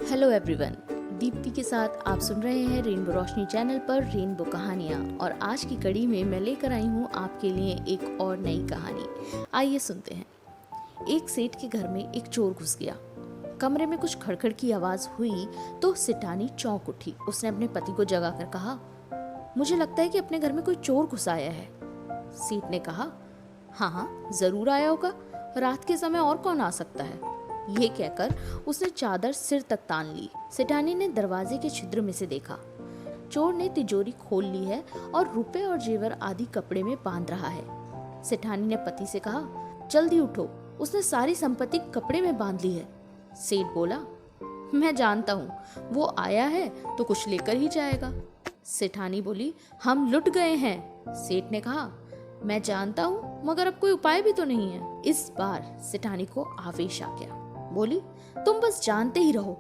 Hello everyone, Deepti के साथ आप सुन रहे हैं रेनबो रोशनी चैनल पर रेनबो कहानियाँ। और आज की कड़ी में मैं लेकर आई हूँ आपके लिए एक और नई कहानी। आइए सुनते हैं। एक सेठ के घर में एक चोर घुस गया। कमरे में कुछ खड़खड़ की आवाज हुई तो सेठानी चौंक उठी। उसने अपने पति को जगाकर कहा, मुझे लगता है कि अपने घर में कोई चोर घुस आया है। सेठ ने कहा, हाँ, जरूर आया होगा, रात के समय और कौन आ सकता है। ये कहकर उसने चादर सिर तक तान ली। सेठानी ने दरवाजे के छिद्र में से देखा। चोर ने तिजोरी खोल ली है और रुपए और जेवर आदि कपड़े में बांध रहा है। सेठानी ने पति से कहा, जल्दी उठो, उसने सारी संपत्ति कपड़े में बांध ली है। सेठ बोला, मैं जानता हूँ, वो आया है तो कुछ लेकर ही जाएगा। सेठानी बोली, हम लुट गए हैं। सेठ ने कहा, मैं जानता हूँ, मगर अब कोई उपाय भी तो नहीं है। इस बार सेठानी को आवेश आ गया। बोली, तुम बस जानते ही रहो,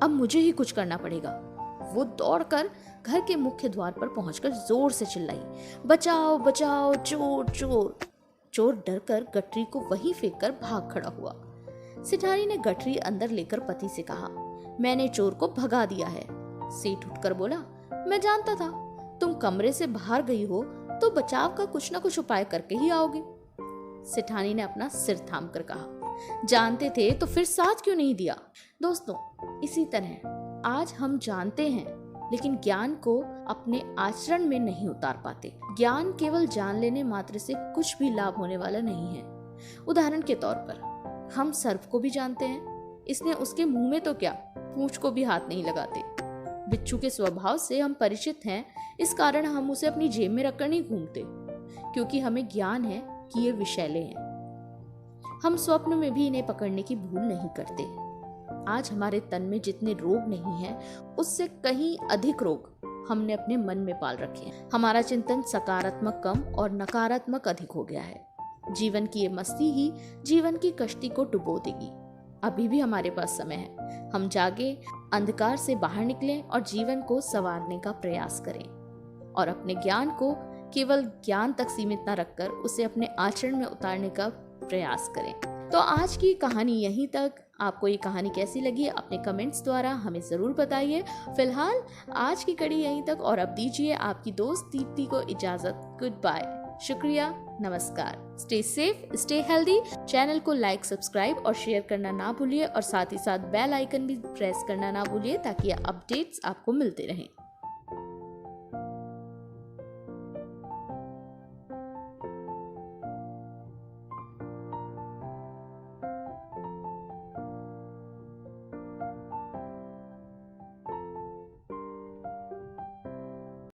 अब मुझे ही कुछ करना पड़ेगा। वो दौड़कर घर के मुख्य द्वार पर पहुंचकर जोर से चिल्लाई, बचाओ बचाओ, चोर चोर। चोर डरकर गठरी को वहीं फेंककर भाग खड़ा हुआ। सेठानी ने गठरी अंदर लेकर पति से कहा, मैंने चोर को भगा दिया है। सेठ उठकर बोला, मैं जानता था तुम कमरे से बाहर गई हो तो बचाव का कुछ न कुछ उपाय करके ही आओगे। सेठानी ने अपना सिर थाम कर कहा, जानते थे तो फिर साथ क्यों नहीं दिया। दोस्तों, इसी तरह आज हम जानते हैं लेकिन ज्ञान को अपने आचरण में नहीं उतार पाते। ज्ञान केवल जान लेने मात्र से कुछ भी लाभ होने वाला नहीं है। उदाहरण के तौर पर हम सर्प को भी जानते हैं, इसलिए उसके मुंह में तो क्या, पूंछ को भी हाथ नहीं लगाते। बिच्छू के स्वभाव से हम परिचित हैं, इस कारण हम उसे अपनी जेब में रखकर नहीं घूमते, क्योंकि हमें ज्ञान है कि ये विषैले हैं। हम स्वप्न में भी इन्हें पकड़ने की भूल नहीं करते। आज हमारे तन में जितने रोग नहीं हैं, उससे कहीं अधिक रोग हमने अपने मन में पाल रखे हैं। हमारा चिंतन सकारात्मक कम और नकारात्मक अधिक हो गया है। जीवन की ये मस्ती ही जीवन की कश्ती को डुबो देगी। अभी भी हमारे पास समय है। हम जागे, अंधकार से बाहर निकलें और जीवन को संवारने का प्रयास करें और अपने ज्ञान को केवल ज्ञान तक सीमित न रखकर उसे अपने आचरण में उतारने का प्रयास करें। तो आज की कहानी यहीं तक। आपको ये कहानी कैसी लगी अपने कमेंट्स द्वारा हमें जरूर बताइए। फिलहाल आज की कड़ी यहीं तक और अब दीजिए आपकी दोस्त दीप्ति को इजाजत। गुड बाय, शुक्रिया, नमस्कार। Stay safe, stay healthy. Channel को लाइक, सब्सक्राइब और शेयर करना ना भूलिए और साथ ही साथ बेल आइकन भी प्रेस करना ना भूलिए ताकि अपडेट्स आपको मिलते रहें।